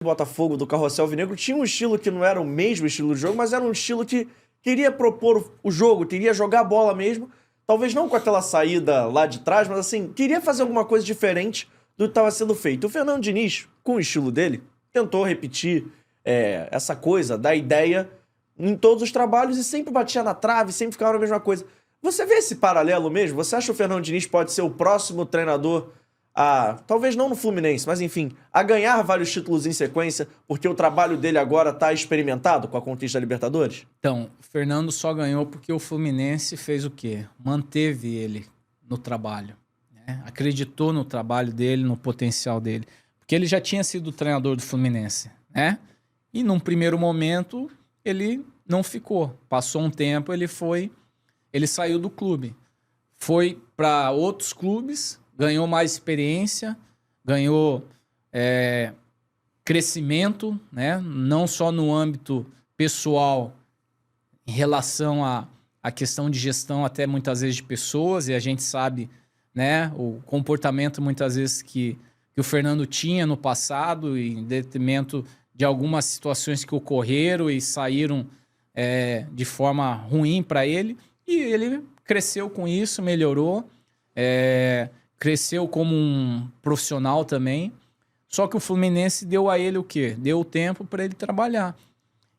Botafogo, do Carrossel Alvinegro, tinha um estilo que não era o mesmo estilo de jogo, mas era um estilo que queria propor o jogo, queria jogar a bola mesmo. Talvez não com aquela saída lá de trás, mas assim, queria fazer alguma coisa diferente do que estava sendo feito. O Fernando Diniz, com o estilo dele, tentou repetir essa coisa da ideia em todos os trabalhos e sempre batia na trave, sempre ficava a mesma coisa. Você vê esse paralelo mesmo? Você acha que o Fernando Diniz pode ser o próximo treinador talvez não no Fluminense, mas enfim, a ganhar vários títulos em sequência, porque o trabalho dele agora está experimentado com a conquista da Libertadores? Então, o Fernando só ganhou porque o Fluminense fez o quê? Manteve ele no trabalho, né? Acreditou no trabalho dele, no potencial dele. Porque ele já tinha sido treinador do Fluminense, né? E num primeiro momento, ele não ficou. Passou um tempo, ele saiu do clube. Foi para outros clubes, ganhou mais experiência, ganhou crescimento, né? Não só no âmbito pessoal, em relação à questão de gestão, até muitas vezes de pessoas, e a gente sabe, né, o comportamento muitas vezes que o Fernando tinha no passado, em detrimento de algumas situações que ocorreram e saíram de forma ruim para ele, e ele cresceu com isso, melhorou, cresceu como um profissional também. Só que o Fluminense deu a ele o quê? Deu o tempo para ele trabalhar.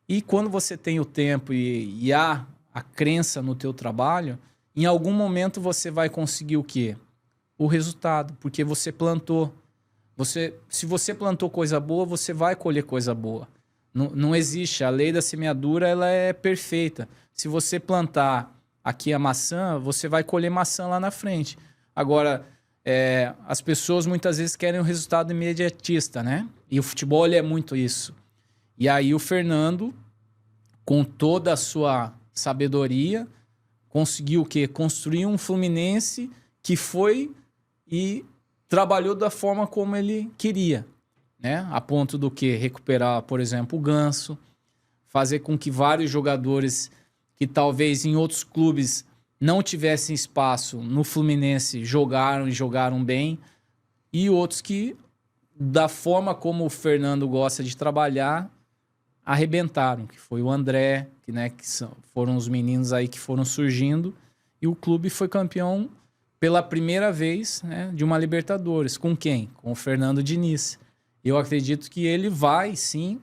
E quando você tem o tempo e há a crença no teu trabalho, em algum momento você vai conseguir o quê? O resultado, porque você plantou. Se você plantou coisa boa, você vai colher coisa boa. Não existe. A lei da semeadura, ela é perfeita. Se você plantar aqui a maçã, você vai colher maçã lá na frente. Agora, as pessoas muitas vezes querem um resultado imediatista, né? E o futebol ele é muito isso. E aí o Fernando, com toda a sua sabedoria, conseguiu o quê? Construir um Fluminense que foi e trabalhou da forma como ele queria, né? A ponto do que recuperar, por exemplo, o Ganso, fazer com que vários jogadores que talvez em outros clubes não tivessem espaço no Fluminense jogaram e jogaram bem, e outros que, da forma como o Fernando gosta de trabalhar, arrebentaram, que foi o André, foram os meninos aí que foram surgindo, e o clube foi campeão pela primeira vez, né, de uma Libertadores. Com quem? Com o Fernando Diniz. Eu acredito que ele vai, sim,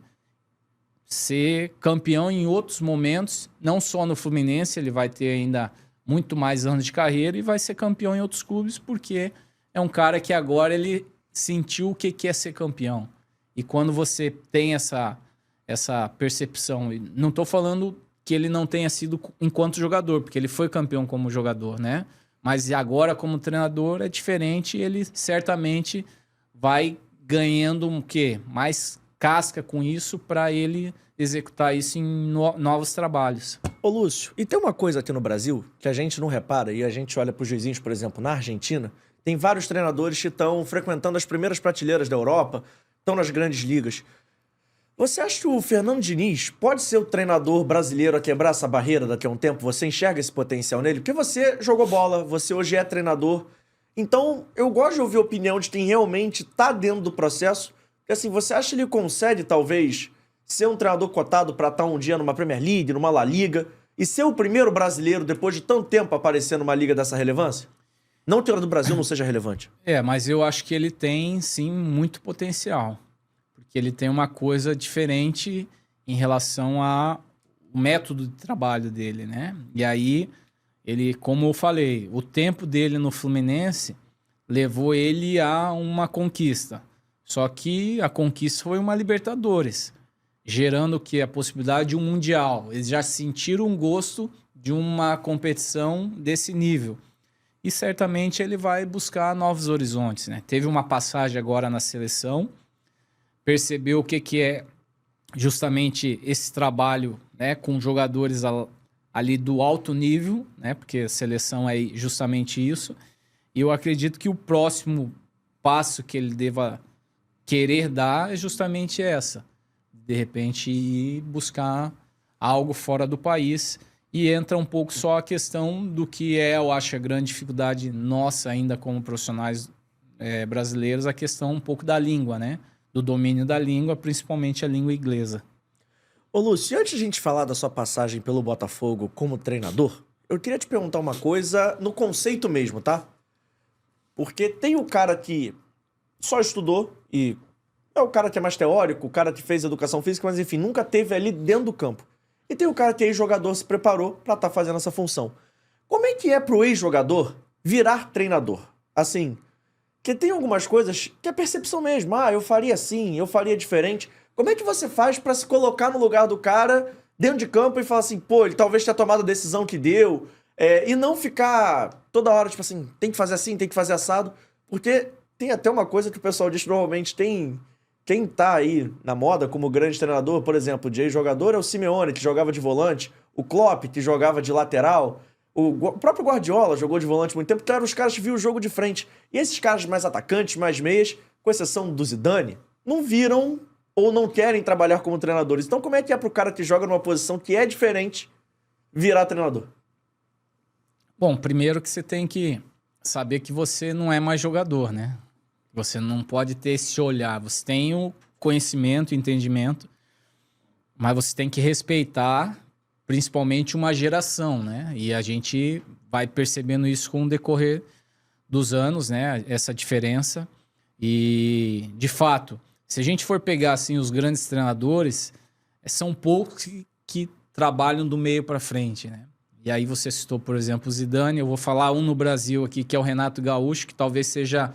ser campeão em outros momentos, não só no Fluminense, ele vai ter ainda muito mais anos de carreira e vai ser campeão em outros clubes, porque é um cara que agora ele sentiu o que é ser campeão. E quando você tem essa percepção, e não estou falando que ele não tenha sido enquanto jogador, porque ele foi campeão como jogador, né? Mas agora como treinador é diferente, ele certamente vai ganhando mais casca com isso para ele executar isso em novos trabalhos. Ô Lúcio, e tem uma coisa aqui no Brasil que a gente não repara, e a gente olha para os vizinhos, por exemplo, na Argentina, tem vários treinadores que estão frequentando as primeiras prateleiras da Europa, estão nas grandes ligas. Você acha que o Fernando Diniz pode ser o treinador brasileiro a quebrar essa barreira daqui a um tempo? Você enxerga esse potencial nele? Porque você jogou bola, você hoje é treinador. Então, eu gosto de ouvir a opinião de quem realmente está dentro do processo. Porque assim, você acha que ele consegue, talvez, ser um treinador cotado para estar um dia numa Premier League, numa La Liga, e ser o primeiro brasileiro, depois de tanto tempo, a aparecer numa liga dessa relevância? Não que a do Brasil não seja relevante. Mas eu acho que ele tem, sim, muito potencial. Porque ele tem uma coisa diferente em relação ao método de trabalho dele, né? E aí, ele, como eu falei, o tempo dele no Fluminense levou ele a uma conquista. Só que a conquista foi uma Libertadores, gerando o quê? A possibilidade de um Mundial. Eles já sentiram um gosto de uma competição desse nível. E certamente ele vai buscar novos horizontes, né? Teve uma passagem agora na seleção, percebeu o que é justamente esse trabalho, né, com jogadores ali do alto nível, né, porque a seleção é justamente isso. E eu acredito que o próximo passo que ele deva querer dar é justamente essa. De repente, ir buscar algo fora do país. E entra um pouco só a questão do que eu acho, a grande dificuldade nossa ainda como profissionais brasileiros, a questão um pouco da língua, né? do domínio da língua, principalmente a língua inglesa. Ô Lúcio, antes de a gente falar da sua passagem pelo Botafogo como treinador, eu queria te perguntar uma coisa no conceito mesmo, tá? Porque tem o cara que só estudou e é o cara que é mais teórico, o cara que fez educação física, mas enfim, nunca teve ali dentro do campo. E tem o cara que é ex-jogador, se preparou pra estar fazendo essa função. Como é que é pro ex-jogador virar treinador? Assim, que tem algumas coisas que é percepção mesmo. Ah, eu faria assim, eu faria diferente. Como é que você faz pra se colocar no lugar do cara dentro de campo e falar assim, pô, ele talvez tenha tomado a decisão que deu, e não ficar toda hora, tipo assim, tem que fazer assim, tem que fazer assado, porque tem até uma coisa que o pessoal diz que normalmente tem. Quem tá aí na moda como grande treinador, por exemplo, de ex-jogador, é o Simeone, que jogava de volante, o Klopp, que jogava de lateral, o próprio Guardiola jogou de volante muito tempo, que eram os caras que viam o jogo de frente. E esses caras mais atacantes, mais meias, com exceção do Zidane, não viram ou não querem trabalhar como treinadores. Então como é que é pro cara que joga numa posição que é diferente virar treinador? Bom, primeiro que você tem que saber que você não é mais jogador, né? Você não pode ter esse olhar. Você tem o conhecimento, o entendimento, mas você tem que respeitar principalmente uma geração, né? E a gente vai percebendo isso com o decorrer dos anos, né? Essa diferença. E, de fato, se a gente for pegar assim, os grandes treinadores, são poucos que trabalham do meio para frente, né? E aí você citou, por exemplo, o Zidane. Eu vou falar um no Brasil aqui, que é o Renato Gaúcho, que talvez seja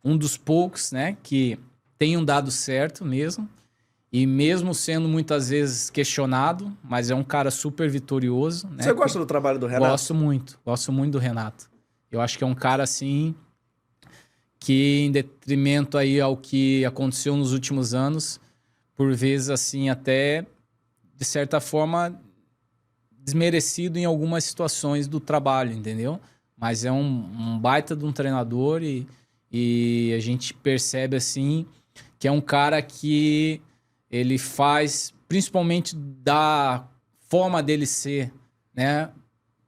um dos poucos, né, que tenham dado certo mesmo. E mesmo sendo muitas vezes questionado, mas é um cara super vitorioso, né? Você gosta do trabalho do Renato? Gosto muito do Renato. Eu acho que é um cara, assim, que em detrimento aí ao que aconteceu nos últimos anos, por vezes, assim, até, de certa forma, desmerecido em algumas situações do trabalho, entendeu? Mas é um baita de um treinador e a gente percebe, assim, que é um cara que ele faz, principalmente da forma dele ser, né?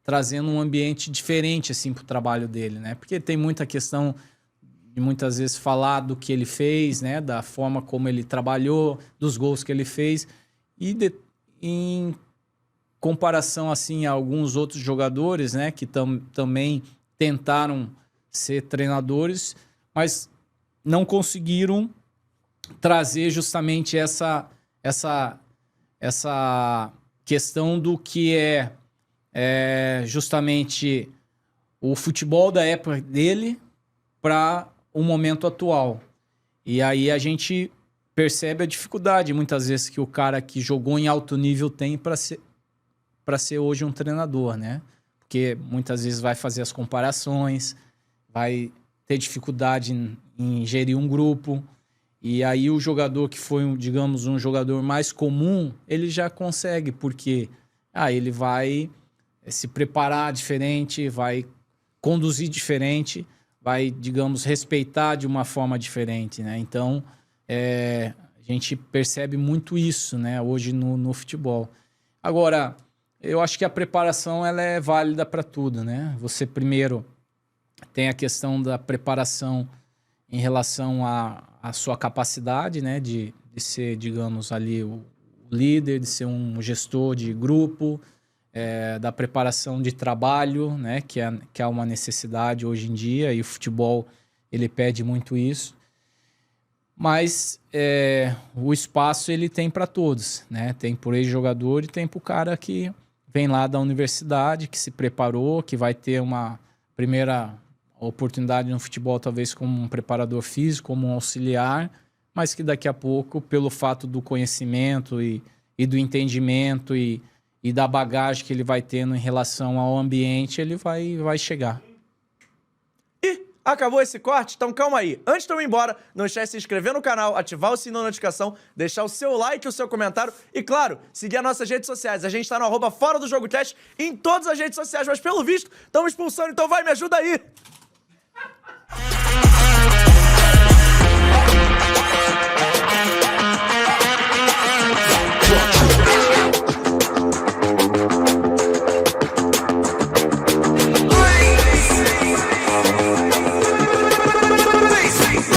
Trazendo um ambiente diferente, assim, pro trabalho dele, né? Porque tem muita questão de muitas vezes falar do que ele fez, né? Da forma como ele trabalhou, dos gols que ele fez. E em comparação, assim, a alguns outros jogadores, né? Que também tentaram ser treinadores, mas não conseguiram trazer justamente essa questão do que é justamente o futebol da época dele para o momento atual. E aí a gente percebe a dificuldade, muitas vezes, que o cara que jogou em alto nível tem para ser hoje um treinador, né? Porque muitas vezes vai fazer as comparações, vai ter dificuldade em gerir um grupo. E aí o jogador que foi, digamos, um jogador mais comum, ele já consegue, porque ele vai se preparar diferente, vai conduzir diferente, vai, digamos, respeitar de uma forma diferente, né? Então, a gente percebe muito isso, né, hoje no futebol. Agora, eu acho que a preparação ela é válida para tudo, né? Você primeiro tem a questão da preparação em relação à sua capacidade, né, de ser, digamos, ali o líder, de ser um gestor de grupo, da preparação de trabalho, né, que é uma necessidade hoje em dia, e o futebol ele pede muito isso. Mas o espaço ele tem para todos, né? Tem por ex-jogador e tem para o cara que vem lá da universidade, que se preparou, que vai ter uma primeira oportunidade no futebol, talvez como um preparador físico, como um auxiliar, mas que daqui a pouco, pelo fato do conhecimento e do entendimento e da bagagem que ele vai tendo em relação ao ambiente, ele vai chegar. E acabou esse corte? Então calma aí. Antes de eu ir embora, não esquece de se inscrever no canal, ativar o sininho da notificação, deixar o seu like e o seu comentário e, claro, seguir as nossas redes sociais. A gente tá no @ForaDoJogoCast em todas as redes sociais, mas pelo visto, estamos expulsando, então vai, me ajuda aí!